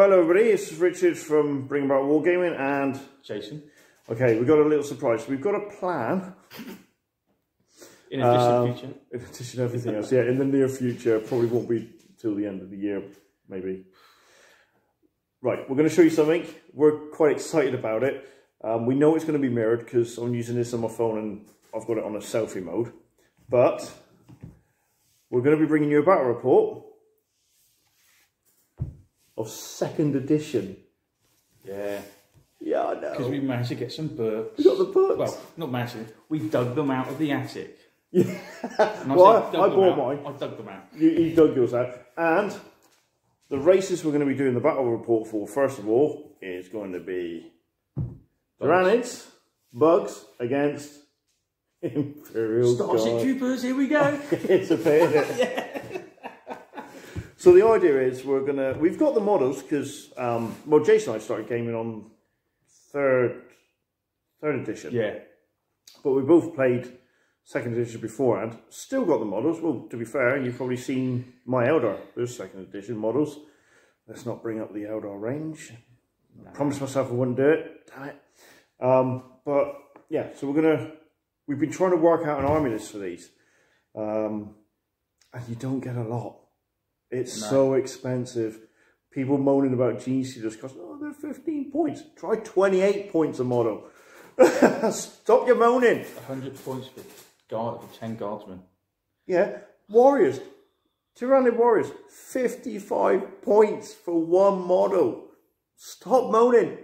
Hello everybody, it's Richard from Bring About Wargaming and Jason. Okay, we've got a little surprise. We've got a plan. In addition to future. In addition to everything else, yeah, in the near future, probably won't be till the end of the year, maybe. Right, we're going to show you something. We're quite excited about it. We know it's going to be mirrored because I'm using this on my phone and I've got it on a selfie mode. But we're going to be bringing you a battle report of 2nd edition. Yeah. Yeah, I know. Because we managed to get some books. We got the books. Well, not managed to. We dug them out of the attic. Yeah. Well, I bought mine. I dug them out. You dug yours out. And the races we're going to be doing the battle report for, first of all, is going to be Tyranids, Bugs against Imperial Starship Troopers, here we go. It's a bit. Yeah. So the idea is we've got the models because, well, Jason and I started gaming on third edition. Yeah. But we both played 2nd edition beforehand. Still got the models. Well, to be fair, you've probably seen my Eldar. Those 2nd edition models. Let's not bring up the Eldar range. No. I promised myself I wouldn't do it. Damn it. But yeah, so we've been trying to work out an army list for these. And you don't get a lot. It's so expensive. People moaning about Gene Stealers cost, oh, they're 15 points. Try 28 points a model. Stop your moaning. 100 points for 10 guardsmen. Yeah. Warriors. Tyranid Warriors. 55 points for one model. Stop moaning.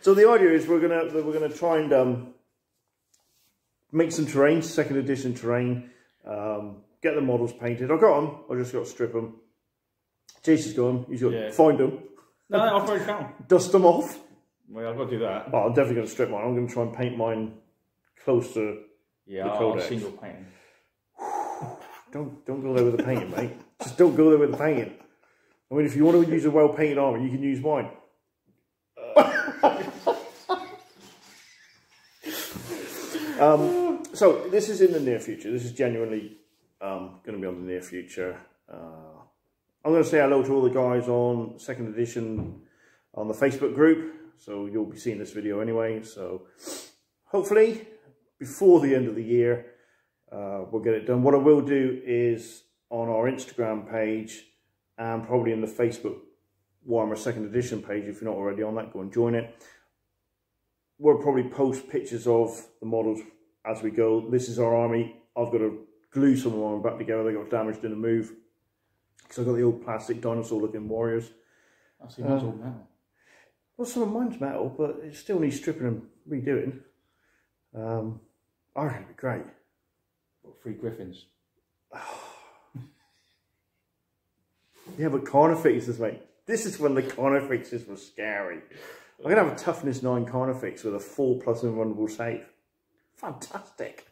So the idea is we're gonna try and make some terrain, 2nd edition terrain. Get the models painted. I got them. I just got to strip them. Jason's got them. He's got to find them. No, I've already found them. Dust them off. Well, I've got to do that. Oh, I'm definitely going to strip mine. I'm going to try and paint mine close to the codex. Single painting. Don't go there with the painting, mate. Just don't go there with the painting. I mean, if you want to use a well-painted army, you can use mine. So this is in the near future. This is genuinely going to be on the near future. I'm going to say hello to all the guys on 2nd edition on the Facebook group. So you'll be seeing this video anyway. So hopefully before the end of the year, we'll get it done. What I will do is on our Instagram page and probably in the Facebook Warhammer 2nd edition page, if you're not already on that, go and join it. We'll probably post pictures of the models as we go. This is our army. I've got to glue some of them back together. They got damaged in a move. Because I've got the old plastic dinosaur looking warriors. I see mine's all metal. Well, some of mine's metal, but it still needs stripping and redoing. I reckon it'd be great. What, 3 griffins? Yeah, but Carnifexes, mate. This is when the Carnifexes were scary. I'm going to have a toughness 9 Carnifex with a 4+ invulnerable save. Fantastic.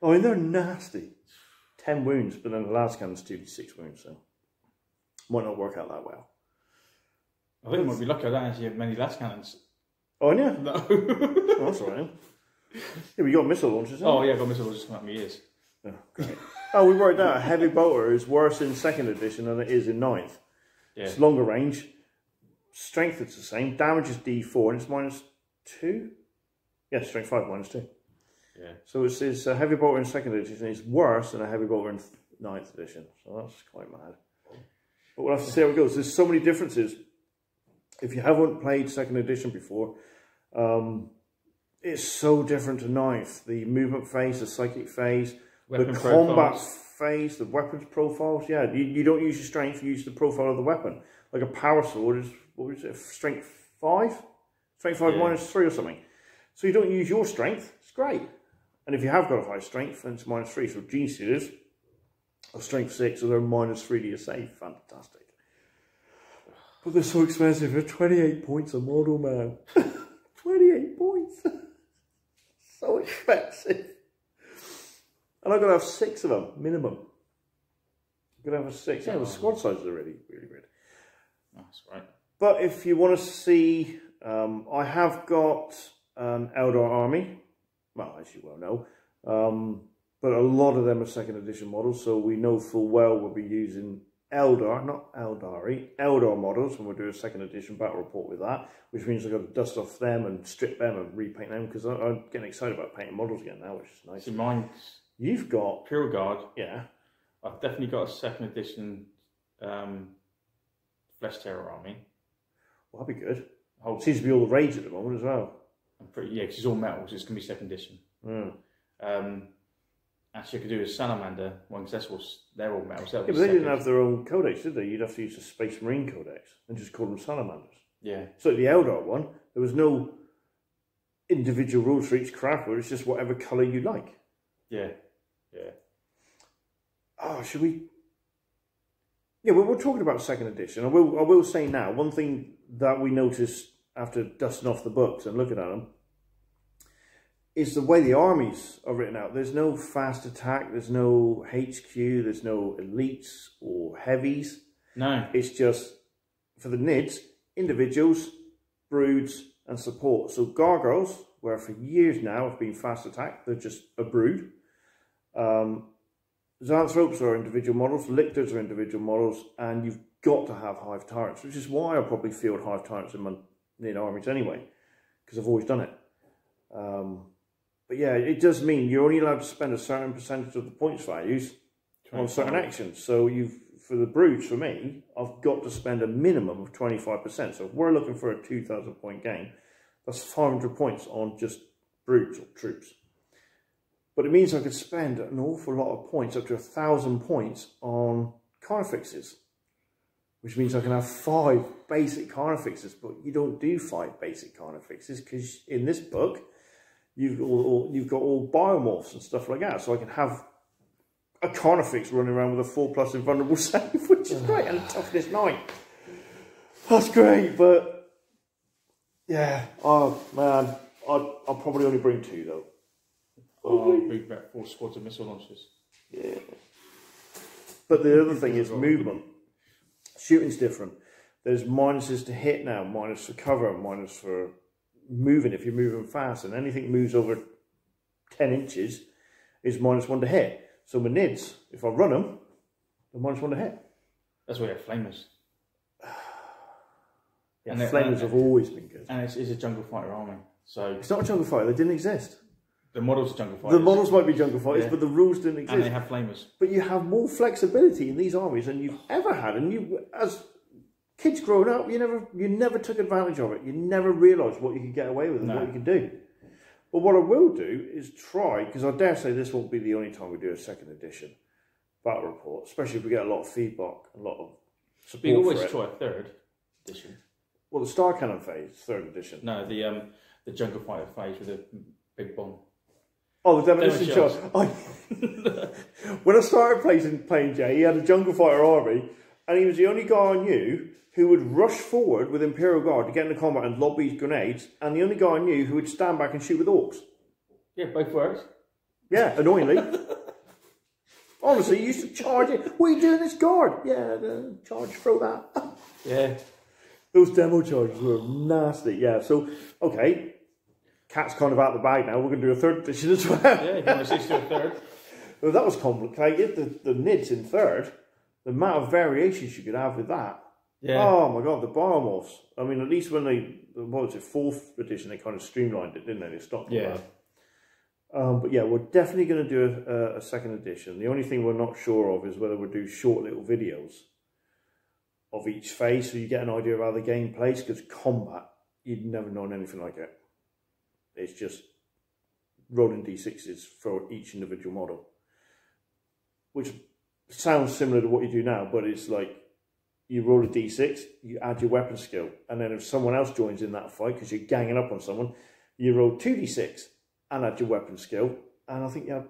I mean, they're nasty. 10 wounds, but then the last cannon's 2d6 wounds, so might not work out that well. I think you might be lucky I don't actually have many last cannons. Oh, yeah? No. Oh, that's all right. Yeah, we got missile launchers. Oh, yeah, I got missile launchers coming out my ears. Oh, great. Oh, we worked out a heavy bolter is worse in 2nd edition than it is in 9th. Yeah. It's longer range. Strength is the same. Damage is D4 and it's -2. Yeah, strength 5 -2. Yeah. So it's a heavy bolter in 2nd edition. It's worse than a heavy bolter in 9th edition. So that's quite mad. But we'll have to see how it goes. There's so many differences. If you haven't played 2nd edition before, it's so different to 9th. The movement phase, the psychic phase, the combat phase, the weapons profiles. Yeah, you don't use your strength, you use the profile of the weapon. Like a power sword is, what was it, strength 5? Strength 5 -3 or something. So you don't use your strength, it's great. And if you have got a high strength, then it's -3. So Gene Stealers are strength 6, so they're -3 to your save. Fantastic. But they're so expensive. They're 28 points a model, man. 28 points. So expensive. And I've got to have 6 of them, minimum. I'm going to have a 6. Yeah, the squad sizes are really, really good. That's right. But if you want to see, I have got an Eldar army. Well, as you well know. But a lot of them are 2nd edition models, so we know full well we'll be using Eldar, not Eldari, Eldar models, and we'll do a second edition battle report with that, which means I've got to dust off them and strip them and repaint them, because I'm getting excited about painting models again now, which is nice. So mine's... You've got... Pure Guard. Yeah. I've definitely got a second edition Flesh Terror army. Well, that'd be good. Seems to be all the rage at the moment as well. Yeah, because it's all metals, it's going to be second edition. Actually, I could do a Salamander one, because they're all metals. Yeah, but they didn't have their own codex, did they? You'd have to use the Space Marine codex and just call them Salamanders. Yeah. So the Eldar one, there was no individual rules for each character, it's just whatever colour you like. Yeah, yeah. Oh, should we... Yeah, well, we're talking about second edition. I will say now, one thing that we noticed after dusting off the books and looking at them is the way the armies are written out. There's no fast attack, there's no HQ, there's no elites or heavies. No. It's just, for the NIDs, individuals, broods and support. So gargoyles, where for years now have been fast attack, they're just a brood. Xanthropes are individual models, lictors are individual models, and you've got to have hive tyrants, which is why I probably field hive tyrants in my NID armies anyway, because I've always done it. But yeah, it does mean you're only allowed to spend a certain percentage of the points values on certain actions. So for the broods, for me, I've got to spend a minimum of 25%. So if we're looking for a 2,000 point game, that's 500 points on just broods or troops. But it means I could spend an awful lot of points, up to 1,000 points on carnifexes, which means I can have 5 basic carnifexes, but you don't do 5 basic carnifexes because in this book, you've got all biomorphs and stuff like that. So I can have a carnifex running around with a 4+ invulnerable save, which is great, and a toughness 9. That's great, but yeah, oh man, I'll probably only bring 2 though. I'll bring about 4 squads of missile launchers. Yeah. But the other thing is movement. Shooting's different. There's minuses to hit now, minus for cover, minus for moving if you're moving fast, and anything moves over 10 inches is -1 to hit. So my NIDs, if I run them, they're -1 to hit. That's why you have flamers. Yeah, and flamers have always been good. And it's a jungle fighter army. So it's not a jungle fighter, they didn't exist. The models are jungle fighters. The models might be jungle fighters, yeah, but the rules didn't exist. And they have flamers. But you have more flexibility in these armies than you've ever had. And you, as kids growing up, you never took advantage of it. You never realised what you could get away with and what you could do. But what I will do is try, because I dare say this won't be the only time we do a second edition battle report, especially if we get a lot of feedback, a lot of support. But you always try a third edition. Well, the Star Cannon phase, third edition. No, the jungle fighter phase with a big bomb. Oh, the demolition charge. When I started playing Jay, he had a jungle fighter army, and he was the only guy I knew who would rush forward with Imperial Guard to get into combat and lob these grenades, and the only guy I knew who would stand back and shoot with orcs. Yeah, both works. Yeah, annoyingly. Honestly, you used to charge it. What are you doing this guard? Yeah, charge, throw that. Yeah. Those demo charges were nasty. Yeah, so, okay. Cat's kind of out of the bag now. We're going to do a third edition as well. Yeah, you want to do a third. Well, that was complicated. The NIDs in third, the amount of variations you could have with that. Yeah. Oh my God, the biomorphs. I mean, at least when what was it, 4th edition, they kind of streamlined it, didn't they? They stopped that. But yeah, we're definitely going to do a second edition. The only thing we're not sure of is whether we'll do short little videos of each phase so you get an idea of how the game plays, because combat, you'd never known anything like it. It's just rolling d6s for each individual model, which sounds similar to what you do now, but it's like you roll a d6, you add your weapon skill, and then if someone else joins in that fight because you're ganging up on someone, you roll 2d6 and add your weapon skill, and I think you have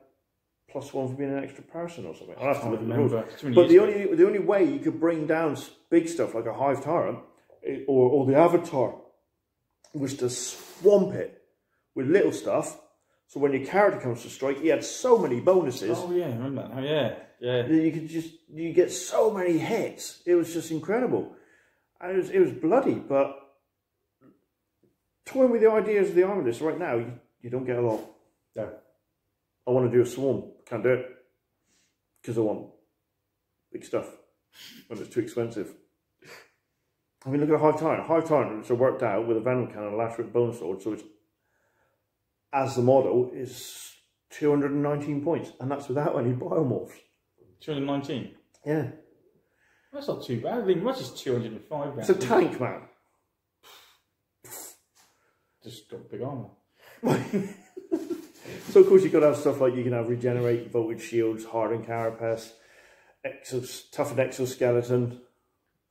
+1 for being an extra person or something. I'll have to look at the rules. But the only way you could bring down big stuff like a Hive Tyrant or the Avatar was to swamp it with little stuff, so when your character comes to strike, you had so many bonuses. Oh yeah, I remember that. Oh yeah, yeah. You get so many hits. It was just incredible. And it was bloody, but toying with the ideas of the army list right now, you don't get a lot. No. I want to do a swarm. Can't do it because I want big stuff. when it's too expensive. I mean, look at Hive Tyrant. Hive Tyrant, which are worked out with a Venom Cannon and a Lacerate Bone Sword, so it's, as the model, is 219 points, and that's without any biomorphs. 219? Yeah. That's not too bad. I think much is 205. It's a tank, man. Just got big armour. So, of course, you've got to have stuff like you can have regenerate, voltage shields, hardened carapace, toughened exoskeleton,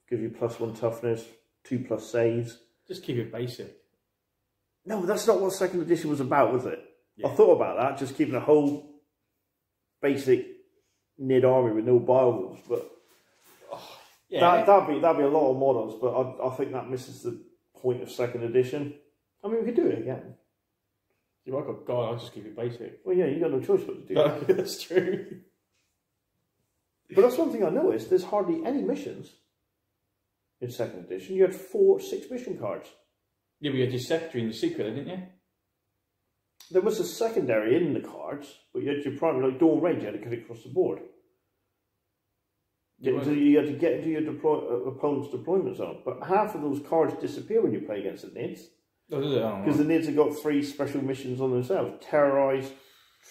give you +1 toughness, 2+ saves. Just keep it basic. No, but that's not what second edition was about, was it? Yeah. I thought about that, just keeping a whole basic Nid army with no biowolves, but yeah, that'd be a lot of models. But I think that misses the point of second edition. I mean, we could do it again. If I got God, I'll just keep it basic. Well, yeah, you got no choice but to do that. That's true. But that's one thing I noticed. There's hardly any missions in second edition. You had 6 mission cards. Yeah, but you had your secondary in the secret, didn't you? There was a secondary in the cards, but you had your primary, like Dawn Range, you had to get it across the board. You had to get into your opponent's deployment zone. But half of those cards disappear when you play against the Nids. Oh, does it? Oh, because the Nids have got 3 special missions on themselves. Terrorise,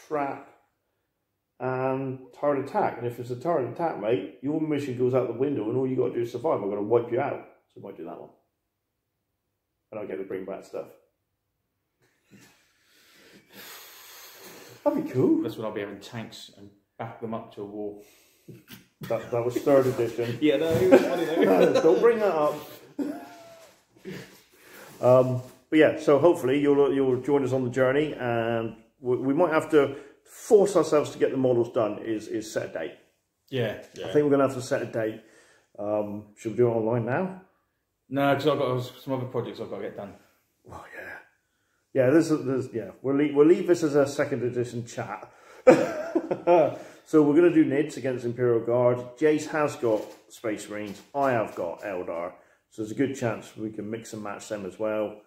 Trap, and Turret Attack. And if it's a Turret Attack, mate, your mission goes out the window and all you got to do is survive. I'm going to wipe you out. So I might do that one. And I'll get to bring back stuff. That'd be cool. That's when I'll be having tanks and back them up to a wall. That was 3rd edition. Yeah, no, it was funny though. Don't bring that up. But yeah, so hopefully you'll join us on the journey, and we might have to force ourselves to get the models done. Is set a date? Yeah. I think we're gonna have to set a date. Should we do it online now? No, because I've got some other projects I've got to get done. Oh yeah. Yeah, we'll leave this as a second edition chat. So we're going to do Nids against Imperial Guard. Jace has got Space Marines. I have got Eldar. So there's a good chance we can mix and match them as well.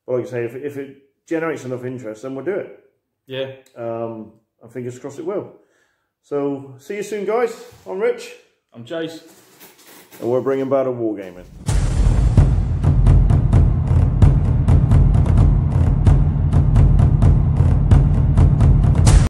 But like I say, if it generates enough interest, then we'll do it. Yeah. And fingers crossed it will. So see you soon, guys. I'm Rich. I'm Jace. And we're bringing Battle Wargaming.